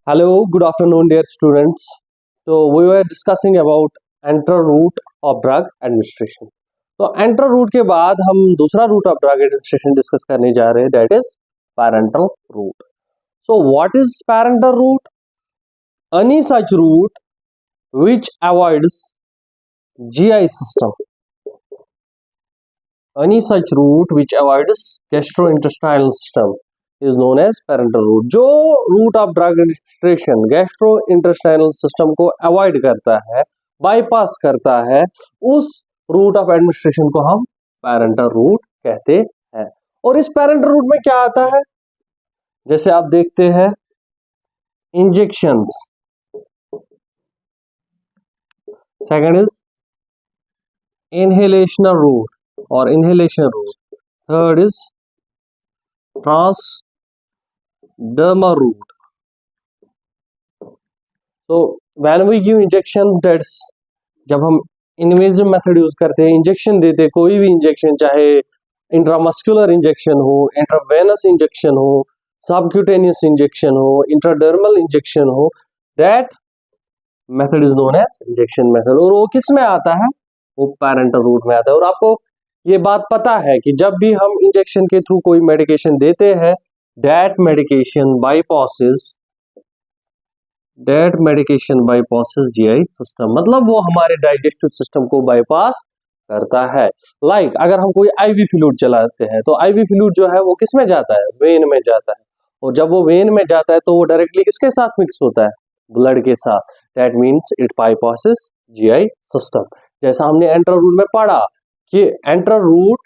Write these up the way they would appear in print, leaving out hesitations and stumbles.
Hello, good afternoon, dear students. So we were discussing about enteral route of drug administration. तो enteral route के बाद हम दूसरा route of drug administration discuss करने जा रहे हैं, that is parental route. So what is parental route? Any such route which avoids GI system. Any such route which avoids gastrointestinal system is known as parental route. जो route of drug administration gastrointestinal system को avoid करता है, bypass करता है, उस root of administration को हम parenteral route कहते हैं. और इस पैरेंटल रूट में क्या आता है, जैसे आप देखते हैं injections, second is inhalational route और inhalation route, third is transdermal route. तो when we give injections, that's जब हम इन्वेजिव मेथड यूज करते हैं, इंजेक्शन देते हैं, कोई भी इंजेक्शन, चाहे इंट्रामस्कुलर इंजेक्शन हो, इंट्रावेनस इंजेक्शन हो, सबक्यूटेनियस इंजेक्शन हो, इंट्राडर्मल इंजेक्शन हो, that method is known as injection method. और वो किस में आता है? वो पैरेंटल रूट में आता है. और आपको ये बात पता है कि जब भी हम इंजेक्शन के थ्रू कोई मेडिकेशन देते हैं, that medication bypasses GI system, मतलब वो हमारे डाइजेस्टिव सिस्टम को बाईपास करता है. लाइक अगर हम कोई आईवी फ्लूइड चलाते हैं, तो आईवी फ्लूइड जो है वो किस में जाता है? वेन में जाता है. और जब वो वेन में जाता है तो वो डायरेक्टली किसके साथ मिक्स होता है? ब्लड के साथ. That means it bypasses GI system. जैसा हमने एंटर रूट में पढ़ा कि enteral route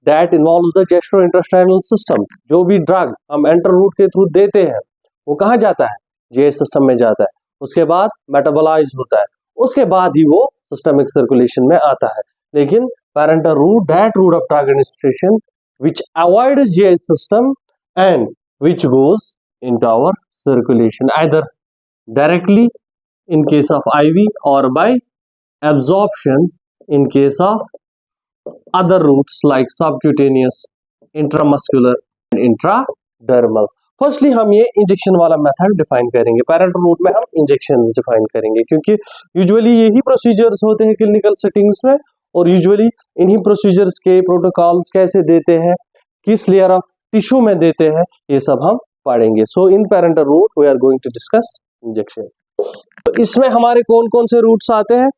that involves the gastrointestinal system. जो भी ड्रग हम एंटर रूट के थ्रू देते हैं वो कहाँ जाता है? जीआई सिस्टम में जाता है. उसके बाद मेटाबोलाइज होता है, उसके बाद ही वो सिस्टमिक सर्कुलेशन में आता है. लेकिन parental route, that route of drug administration which avoids GI system and which goes into our circulation either directly in case of IV or by absorption in case of other routes like subcutaneous, intramuscular and intradermal. Firstly हम ये injection वाला method define करेंगे. Parenteral route में हम injection define करेंगे, क्योंकि usually यही procedures होते हैं क्लिनिकल सेटिंग्स में, और यूजुअली इन्हीं प्रोसीजर्स के प्रोटोकॉल्स कैसे देते हैं, किस लेयर ऑफ टिश्यू में देते हैं, ये सब हम पढ़ेंगे. So in parenteral route we are going to discuss injection. तो इसमें हमारे कौन कौन से रूट्स आते हैं?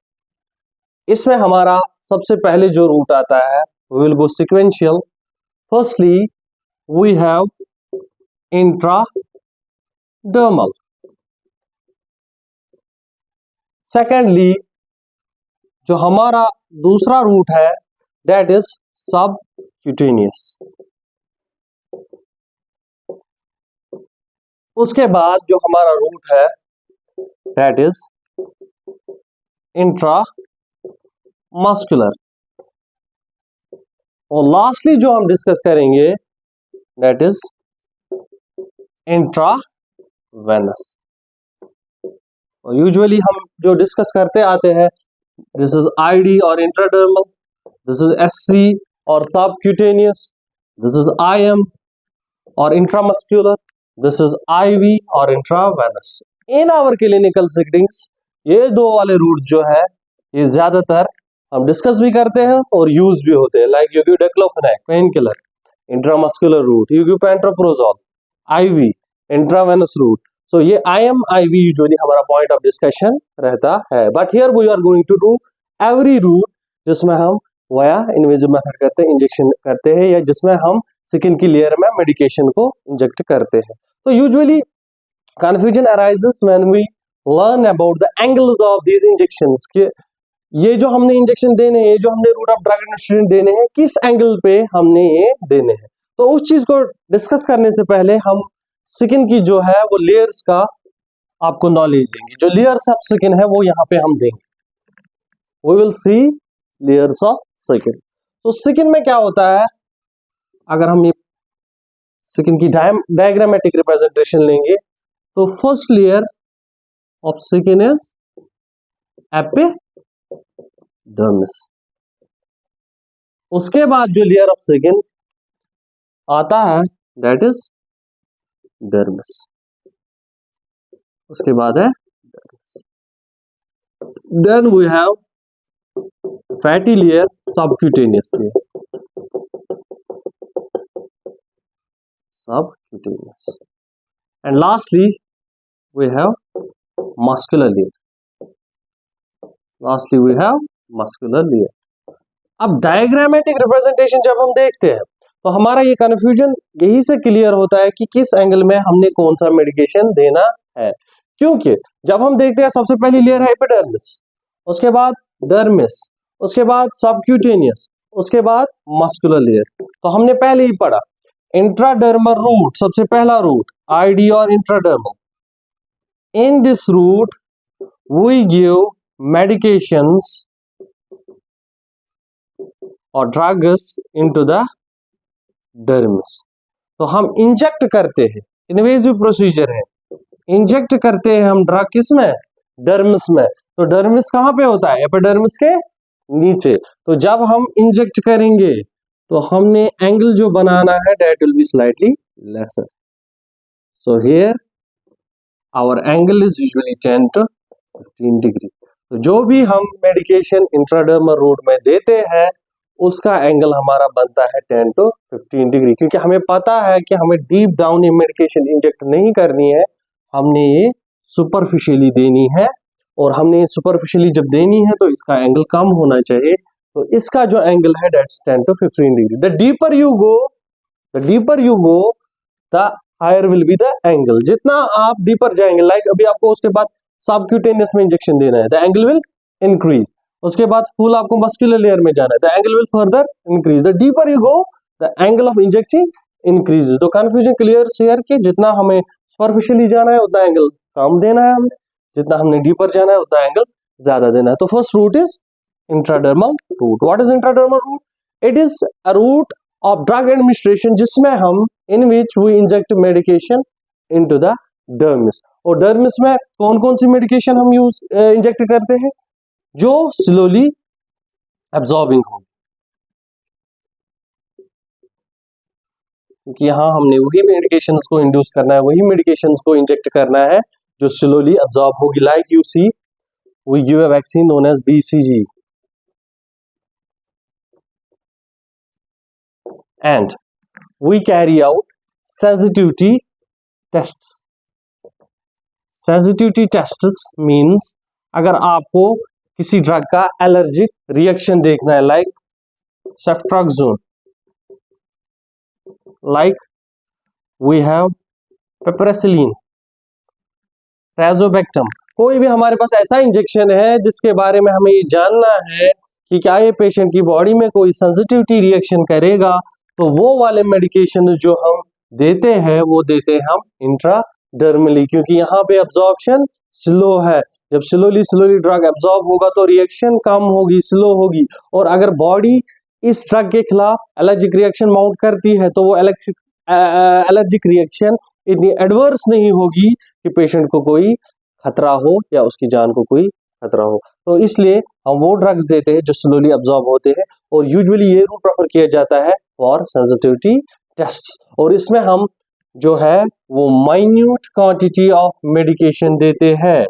इसमें हमारा सबसे पहले जो रूट आता है, we will go sequential. Firstly we have intradermal. Secondly जो हमारा दूसरा रूट है, दैट इज सबक्यूटेनियस. उसके बाद जो हमारा रूट है, दैट इज इंट्रामस्कुलर. और लास्टली जो हम डिस्कस करेंगे, दैट इज इंट्रावेनस. और यूजुअली हम जो डिस्कस करते आते हैं, दिस इज आईडी और इंट्राडर्मल, दिस इज एससी और सबक्यूटेनियस, दिस इज आईएम और इंट्रामस्कुलर, दिस इज आईवी और intravenous. In our clinical settings ये दो वाले रूट जो है, ये ज्यादातर हम डिस्कस भी करते हैं और यूज भी होते हैं. Like you give diclofenac pain killer, intramuscular route, you give pantoprazole, IV, intravenous route. So ये आईएम आईवी यूजुअली हमारा पॉइंट ऑफ डिस्कशन रहता है. But here we are going to do every route जिसमें हम via invasive method करते हैं, injection करते हैं, या जिसमें हम स्किन की लेयर में मेडिकेशन को इंजेक्ट करते हैं. तो usually confusion arises when we learn about the angles of these injections, कि ये जो हमने इंजेक्शन देने हैं, जो हमने रूट ऑफ ड्रग एडमिनिस्ट्रेशन देने हैं, किस एंगल पे हमने ये देने हैं. तो उस चीज को डिस्कस करने से पहले हम स्किन की जो है वो लेयर्स का आपको नॉलेज देंगे. जो लेयर्स ऑफ स्किन है वो यहाँ पे हम देंगे. We will see layers of skin. तो स्किन में क्या होता है, अगर हम ये स्किन की डायग्रामेटिक रिप्रेजेंटेशन लेंगे, तो first layer of skin is epidermis. उसके बाद जो लेयर ऑफ स्किन आता है, दैट इज डर्मिस. उसके बाद है then we have fatty layer, subcutaneous layer, subcutaneous, and lastly we have muscular layer. Lastly we have muscular layer. अब diagrammatic representation जब हम देखते हैं तो हमारा ये कंफ्यूजन यही से क्लियर होता है कि किस एंगल में हमने कौन सा मेडिकेशन देना है, क्योंकि जब हम देखते हैं सबसे पहली लेयर है एपिडर्मिस, उसके बाद डर्मिस, उसके बाद सबक्यूटेनियस, उसके बाद मस्कुलर लेयर। तो हमने पहले ही पढ़ा इंट्राडर्मल रूट, सबसे पहला रूट आईडी और intradermal. In this route we give medications और ड्रग्स इनटू द डर्मिस। तो हम इंजेक्ट करते हैं, इन्वेजिव प्रोसीजर है, इंजेक्ट करते हैं हम ड्रग किसमें, डर्मिस में। तो डर्मिस कहां पे होता है, एपिडर्मिस के नीचे। तो जब हम इंजेक्ट करेंगे तो हमने एंगल जो बनाना है that will be slightly lesser. So here our angle is usually 10 to 15 degree. तो जो भी हम मेडिकेशन इंट्राडर्मल रूट में देते हैं उसका एंगल हमारा बनता है 10 to 15 डिग्री, क्योंकि हमें पता है कि हमें डीप डाउन ये मेडिकेशन इंजेक्ट नहीं करनी है, हमने ये सुपरफिशियली देनी है। और हमने सुपरफिशियली जब देनी है तो इसका एंगल कम होना चाहिए। तो इसका जो एंगल है that's 10 to 15 degree. The deeper you go the higher will be the angle. जितना आप डीपर जाएंगे, लाइक अभी आपको उसके बाद सबक्यूटेनियस में इंजेक्शन देना है, द एंगल विल इंक्रीज। उसके बाद फुल आपको मस्कुलर लेयर में जाना है, the angle will further increase. The deeper you go the angle of injecting increases. तो कंफ्यूजन क्लियर शेयर कि जितना हमें सुपरफिशियली जाना है उतना एंगल कम देना है हमने, जितना हमने डीपर जाना है उतना एंगल ज्यादा देना है। तो first route is intradermal route. What is intradermal route? It is a route of drug administration जिसमें हम in which we inject medication into the dermis. और डर्मिस में कौन कौन सी मेडिकेशन हम यूज इंजेक्ट करते हैं जो स्लोली एब्जॉर्बिंग हो, क्योंकि यहाँ हमने वही मेडिकेशंस को इंड्यूस करना है, वही मेडिकेशंस को इंजेक्ट करना है जो स्लोली एब्जॉर्ब होगी। Like you see we give a vaccine known as BCG and we carry out sensitivity tests. Sensitivity tests means अगर आपको किसी ड्रग का एलर्जिक रिएक्शन देखना है, लाइक सेफ्ट्रॉक्सोन, लाइक वी हैव पेपरेसिलिन, ट्राजोबेक्टम, कोई भी हमारे पास ऐसा इंजेक्शन है जिसके बारे में हमें ये जानना है कि क्या ये पेशेंट की बॉडी में कोई सेंसिटिविटी रिएक्शन करेगा, तो वो वाले मेडिकेशन जो हम देते हैं वो देते हैं हम इंट्राडर्मली, क्योंकि यहाँ पे एब्जॉर्प्शन स्लो है। जब स्लोली ड्रग एब्जॉर्ब होगा तो रिएक्शन कम होगी, स्लो होगी। और अगर बॉडी इस ड्रग के खिलाफ एलर्जिक रिएक्शन माउंट करती है तो वो एलर्जिक रिएक्शन इतनी एडवर्स नहीं होगी कि पेशेंट को कोई खतरा हो या उसकी जान को कोई खतरा हो। तो इसलिए हम वो ड्रग्स देते हैं जो स्लोली एब्जॉर्ब होते हैं, और यूजुअली ये रूट प्रेफर किया जाता है फॉर सेंसिटिविटी टेस्ट। और इसमें हम जो है वो माइन्यूट क्वांटिटी ऑफ मेडिकेशन देते हैं।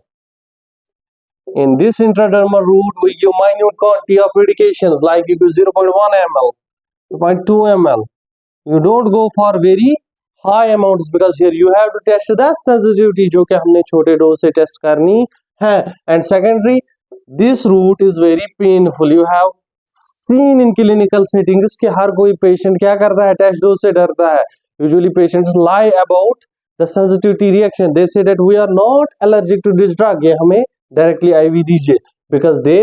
In this intradermal route, we give minute quantity of medications like you give 0.1 ml, 0.2 ml. You don't go for very high amounts because here you have to test the sensitivity जो कि हमने छोटे dose से test करनी है। And secondary, this route is very painful. You have seen in clinical settings कि हर कोई patient क्या करता है, टेस्ट डोज से डरता है। Usually patients lie about the sensitivity reaction. They say that we are not allergic to this drug. ये हमें डायरेक्टली IV दीजिए, because they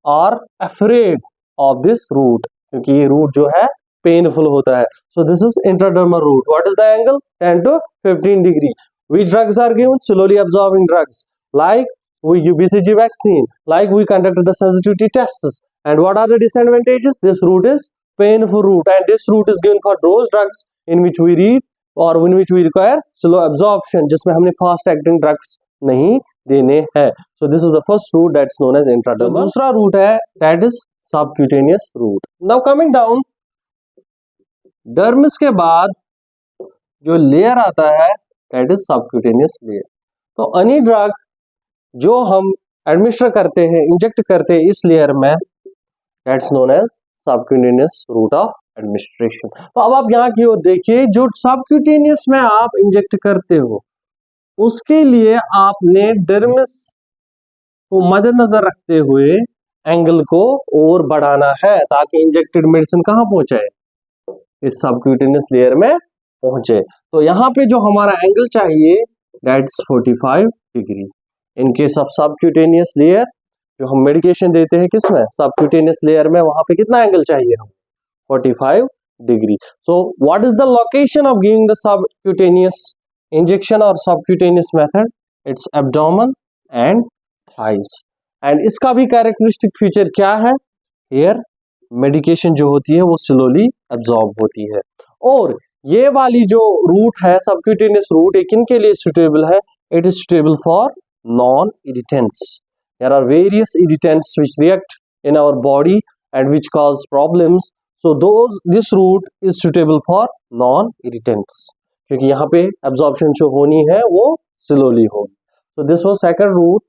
are afraid of this route, क्योंकि ये रूट जो है पेनफुल होता है। So this is intradermal route. What is the angle? 10 to 15 degree. Which drugs are given? Slowly absorbing drugs, like we give BCG vaccine, like we conducted the sensitivity tests. And what are the disadvantages? This route is painful route, and this route is given for those drugs in which we read or in which we require slow absorption, जिसमें हमने fast acting drugs नहीं देने हैं। So this is the first route that's known as intradermal. दूसरा root है that is subcutaneous route. Now coming down, dermis के बाद जो लेयर आता है that is subcutaneous layer. तो एनी ड्रग जो हम एडमिनिस्टर करते हैं, इंजेक्ट करते हैं इस लेयर में, that's known as subcutaneous route of administration. तो अब आप यहाँ की ओर देखिए, जो सबक्यूटेनियस में आप इंजेक्ट करते हो उसके लिए आपने डर्मिस को मद्देनजर रखते हुए एंगल को और बढ़ाना है ताकि इंजेक्टेड मेडिसिन कहाँ पहुंचे, इस सबक्यूटेनियस लेयर में पहुंचे। तो यहाँ पे जो हमारा एंगल चाहिए that's 45 degree. In case of subcutaneous layer जो हम मेडिकेशन देते हैं किसमें, सबक्यूटेनियस लेयर में, वहां पे कितना एंगल चाहिए हम, 45 degree. So what is the location of giving the subcutaneous injection और subcutaneous method, its abdomen and thighs. And इसका भी कैरेक्टरिस्टिक फीचर क्या है, हियर मेडिकेशन जो होती है वो स्लोली एब्जॉर्ब होती है। और ये वाली जो रूट है सबक्यूटेनियस रूट, ये किन के लिए सुटेबल है, it is suitable for non irritants. There are various irritants which react in our body and which cause problems. So this route is suitable for non-irritants क्योंकि यहाँ पे absorption जो होनी है वो slowly होगी। So this was second route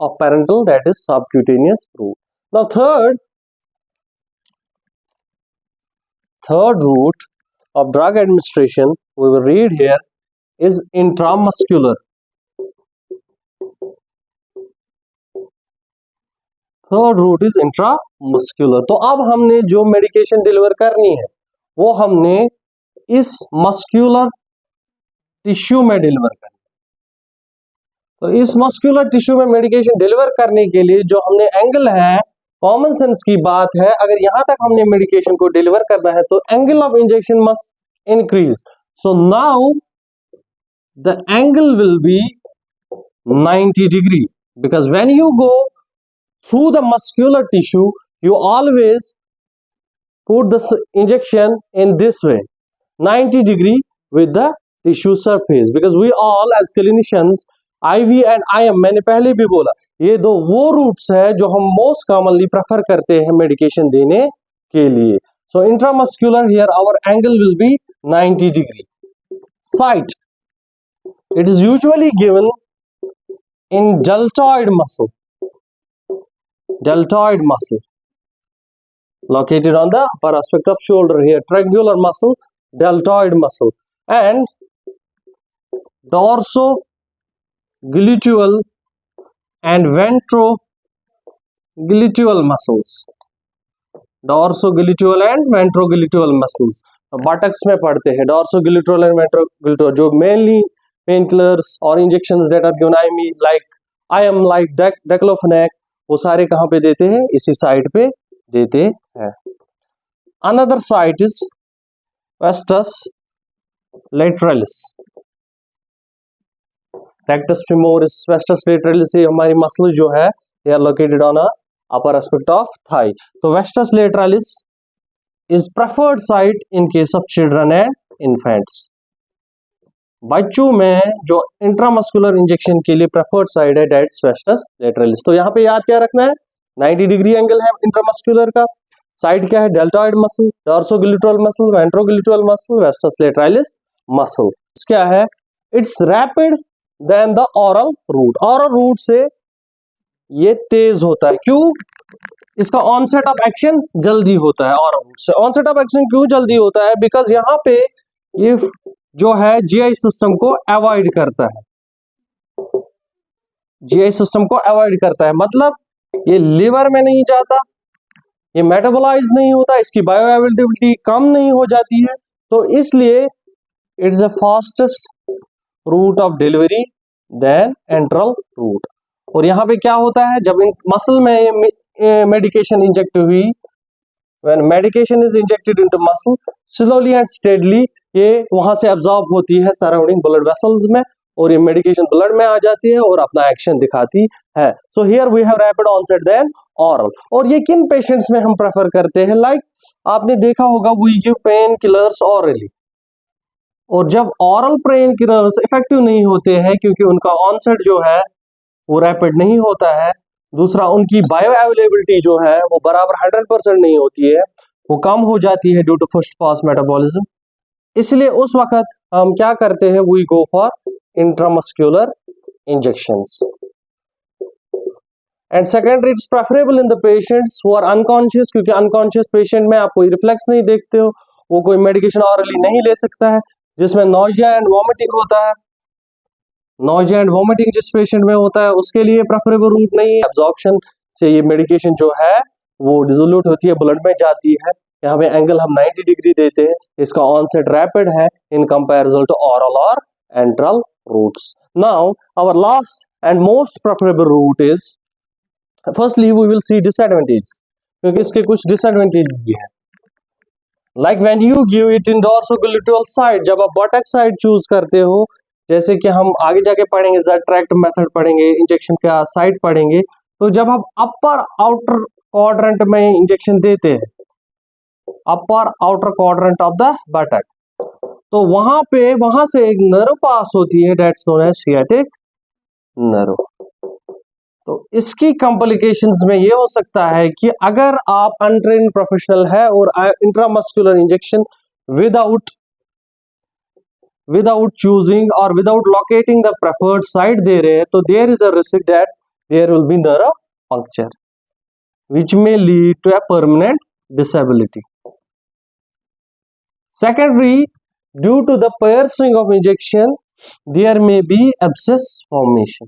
of parenteral, that is subcutaneous route. Now third route of drug administration we will read here is intramuscular. Third route is intramuscular. तो अब हमने जो मेडिकेशन डिलीवर करनी है वो हमने इस मस्कुलर टिश्यू में डिलीवर करनी है। तो इस मस्कुलर टिश्यू में मेडिकेशन डिलीवर करने के लिए जो हमने एंगल है, कॉमन सेंस की बात है, अगर यहां तक हमने मेडिकेशन को डिलीवर करना है तो angle of injection must increase. So now the angle will be 90 degree because when you go through the muscular tissue you always put the injection in this way 90 degree with the tissue surface because we all as clinicians IV and IM, मैंने पहले भी बोला ये दो वो roots है जो हम मोस्ट कॉमनली प्रेफर करते हैं मेडिकेशन देने के लिए। So intramuscular here our angle will be 90 degree. Site, it is usually given in deltoid muscle, deltoid muscle located on the upper aspect of shoulder, here triangular muscle, deltoid muscle, and dorsogluteal and ventrogluteal muscles, dorsogluteal and ventrogluteal muscles buttocks में पड़ते हैं, dorsogluteal and ventrogluteal, जो mainly painkillers or injections that are given like IM, like diclofenac, वो सारे कहाँ पे देते हैं, इसी साइड पे देते हैं। Another site is vastus lateralis, rectus femoris, vastus lateralis, ये हमारी मसल जो है they are located on a upper aspect of thigh. तो vastus lateralis is preferred site in case of children and infants. बच्चों में जो इंट्रामस्कुलर इंजेक्शन के लिए प्रेफर्ड साइड है दैट्स वेस्टस लेटरलिस। तो यहाँ पे याद क्या रखना है, 90 डिग्री एंगल है इंट्रामस्कुलर का, साइड क्या है, deltoid muscle, डॉर्सोग्लूटल muscle, ventrogluteal muscle, vastus lateralis muscle. क्या है, it's rapid then the oral route, oral route से ये तेज होता है, क्यों, इसका ऑनसेट ऑफ एक्शन जल्दी होता है। ओरल रूट से ऑनसेट ऑफ एक्शन क्यों जल्दी होता है, बिकॉज यहाँ पे ये जो है जीआई सिस्टम को अवॉइड करता है, जीआई सिस्टम को अवॉइड करता है, मतलब ये लिवर में नहीं जाता, ये मेटाबोलाइज नहीं होता, इसकी बायोअवेलेबिलिटी कम नहीं हो जाती है, तो इसलिए it is a fastest route of delivery than enteral route. और यहाँ पे क्या होता है, जब मसल में मेडिकेशन इंजेक्ट हुई, when medication is injected into muscle, slowly and steadily ये वहां से एब्जॉर्ब होती है सराउंडिंग ब्लड वेसल्स में, और ये मेडिकेशन ब्लड में आ जाती है और अपना एक्शन दिखाती है। So here we have rapid onset than oral. और ये किन पेशेंट्स में हम प्रेफर करते हैं, लाइक आपने देखा होगा we give pain killers orally, और जब ऑरल पेन किलर्स इफेक्टिव नहीं होते हैं क्योंकि उनका ऑनसेट जो है वो रैपिड नहीं होता है, दूसरा उनकी बायो अवेलेबिलिटी जो है वो बराबर 100% नहीं होती है, वो कम हो जाती है due to first pass metabolism, इसलिए उस वक्त हम क्या करते हैं, we go for intramuscular injections. And secondary, it's preferable in the patients who are unconscious, क्योंकि unconscious patient में आप कोई रिफ्लेक्स नहीं देखते हो, वो कोई मेडिकेशन ऑरली नहीं ले सकता है, जिसमें नॉजिया एंड वॉमिटिंग होता है। नॉजिया एंड वॉमिटिंग जिस पेशेंट में होता है उसके लिए प्रेफरेबल रूट नहीं है। एब्जॉर्प्शन से ये मेडिकेशन जो है वो डिसोल्यूट होती है, ब्लड में जाती है। यहाँ पे एंगल हम 90 डिग्री देते हैं। इसका ऑनसेट रैपिड है इन कंपैरिजन टू ओरल और enteral routes. Now our last and most preferable route is, firstly we will see disadvantage, क्योंकि इसके कुछ डिसएडवांटेजेस भी हैं। Like when you give it in dorsogluteal side, जब आप बटक साइड चूज करते हो, जैसे कि हम आगे जाके पढ़ेंगे, ट्रैक्ट मेथड पढ़ेंगे, इंजेक्शन का साइट पढ़ेंगे, तो जब हम अपर आउटर क्वाड्रेंट में इंजेक्शन देते हैं, upper outer quadrant of the buttock, तो वहां से एक नर्व पास होती है, that's known as sciatic nerve. तो इसकी कॉम्प्लिकेशंस में ये हो सकता है कि अगर आप अनट्रेन्ड प्रोफेशनल है और इंट्रामस्कुलर इंजेक्शन विदाउट चूजिंग और without locating the preferred site दे रहे हैं, तो there is a risk that there will be nerve puncture which may lead to a permanent disability. Secondary, due to the piercing of injection, there may be abscess formation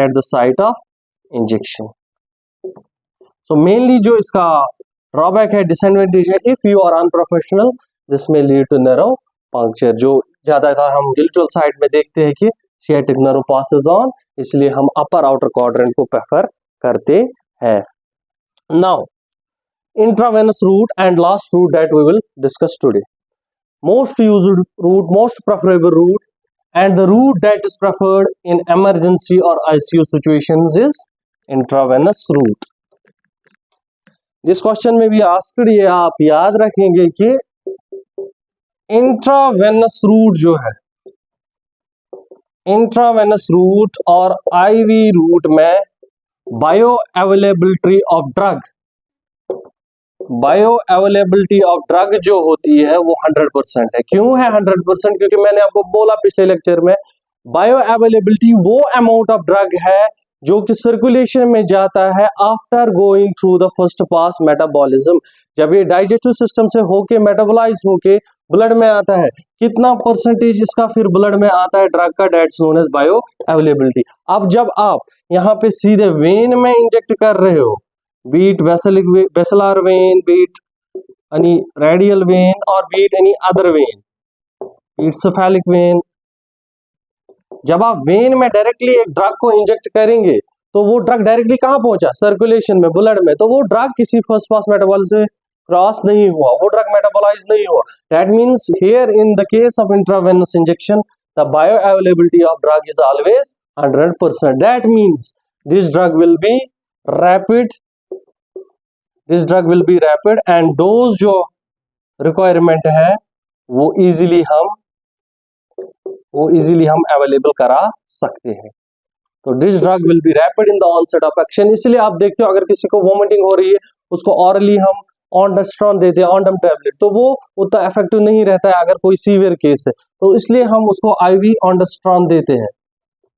at the site of injection. So mainly जो इसका drawback है, disadvantage है, if you are unprofessional, this may lead to nerve puncture। जो ज्यादातर हम गिल्टुअल side में देखते हैं कि sciatic nerve passes on, इसलिए हम upper outer quadrant को prefer करते हैं। Now intravenous route and last route that we will discuss today. Most used route, most preferable route and the route that is preferred in emergency और ICU situations is intravenous route. जिस question में भी asked, ये आप याद रखेंगे कि intravenous route जो है, इंट्रावेनस रूट और आईवी रूट में बायो अवेलेबिलिटी ऑफ ड्रग जो होती है वो 100% है। क्यों है 100%? क्योंकि मैंने आपको बोला पिछले लेक्चर में, बायो अवेलेबिलिटी वो अमाउंट ऑफ ड्रग है जो कि सर्कुलेशन में जाता है after going through the first pass metabolism. जब ये डाइजेस्टिव सिस्टम से होके मेटाबोलाइज होके ब्लड में आता है, कितना परसेंटेज इसका फिर ब्लड में आता है ड्रग का, that's known as bioavailability. अब जब आप यहाँ पे सीधे वेन में इंजेक्ट कर रहे हो, be it basilic vein, be it any radial vein और be it any other vein, be it cephalic vein, जब आप वेन में डायरेक्टली एक ड्रग को इंजेक्ट करेंगे तो वो ड्रग डायरेक्टली कहाँ पहुंचा? सर्कुलेशन में, ब्लड में। तो वो ड्रग किसी फर्स्ट पास मेटाबॉलिज्म क्रॉस नहीं हुआ, वो ड्रग मेटाबोलाइज नहीं हुआ। That means here in the case of intravenous injection the bio availability of drug is always 100%. That means this drug will be rapid, and dose जो requirement है वो easily हम available करा सकते हैं। तो this drug will be rapid in the onset of action. इसलिए आप देखते हो, अगर किसी को वोमिटिंग हो रही है, उसको ऑरली हम ऑनडास्ट्रॉन देते हैं, ऑन्डम टैबलेट, तो वो उतना इफेक्टिव नहीं रहता है अगर कोई सीवियर केस है, तो इसलिए हम उसको आईवी ऑनडास्ट्रॉन देते हैं।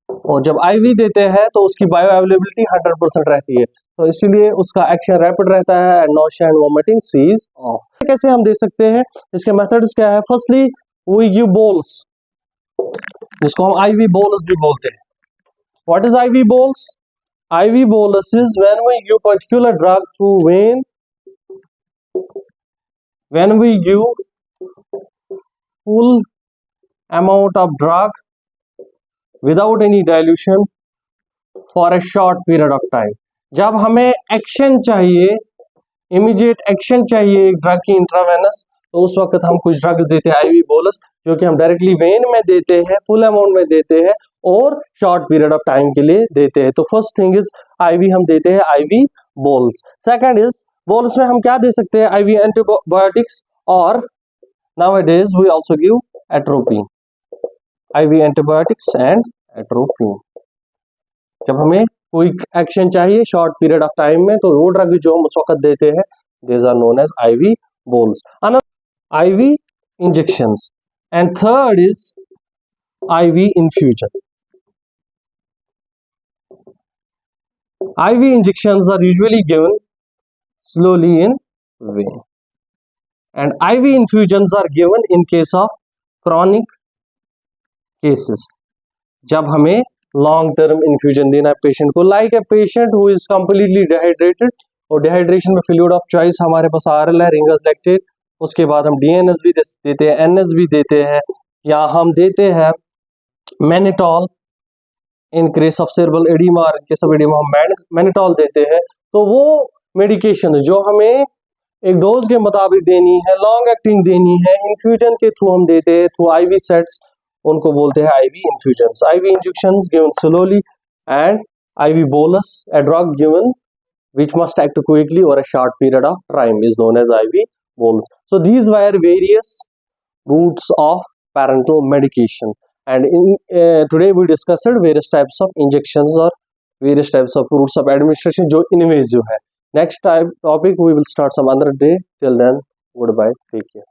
और जब आईवी देते हैं तो उसकी बायो अवेलेबिलिटी 100% रहती है, तो इसीलिए उसका एक्शन रैपिड रहता है and nausea and vomiting cease off. कैसे हम दे सकते हैं, इसके मेथड्स क्या है? फर्स्टली वी गिव बोल्स, जिसको हम आईवी बोल्स भी बोलते हैं। What is IV bolus? IV bolus is when we give particular drug through vein, when we give full amount of drug without any dilution for a short period of time। जब हमें action चाहिए, immediate action चाहिए एक drug की intravenous, तो उस वक्त हम कुछ ड्रग्स देते हैं आईवी बोलस, जो कि हम डायरेक्टली वेन में देते हैं, फुल अमाउंट में देते हैं और शॉर्ट पीरियड ऑफ टाइम के लिए देते हैं। तो फर्स्ट थिंग इज आईवी हम देते हैं IV bolus. Second is bolus में हम क्या दे सकते हैं? आईवी एंटीबायोटिक्स, और nowadays we also give atropine, IV antibiotics and atropine. जब हमें कोई एक्शन चाहिए शॉर्ट पीरियड ऑफ टाइम में, तो वो ड्रग जो हम उस वक्त देते हैं, these are known as IV bols, another IV injections, and third is IV infusion. IV injections are usually given slowly in vein, and IV infusions are given in case of chronic cases. जब हमें long term infusion देना है patient को, like a patient who is completely dehydrated, और dehydration में fluid of choice हमारे पास RL है, ringers lactate, उसके बाद हम DNS भी देते हैं, NS भी देते हैं, या हम देते हैं mannitol in case of cerebral oedema, in case of oedema हम मैनिटॉल देते हैं। तो वो मेडिकेशन जो हमें एक डोज के मुताबिक देनी है, लॉन्ग एक्टिंग देनी है, इन्फ्यूजन के थ्रू हम देते हैं, थ्रू IV सेट्स, उनको बोलते हैं IV infusions. IV injections given slowly, and IV bolus, a drug given which must act quickly over a short period of time, is known as IV bolus. So these were various routes of parenteral medication, and in today we discussed various types of injections or various types of routes of administration जो invasive है. Next topic we will start some other day. Till then, goodbye, take care.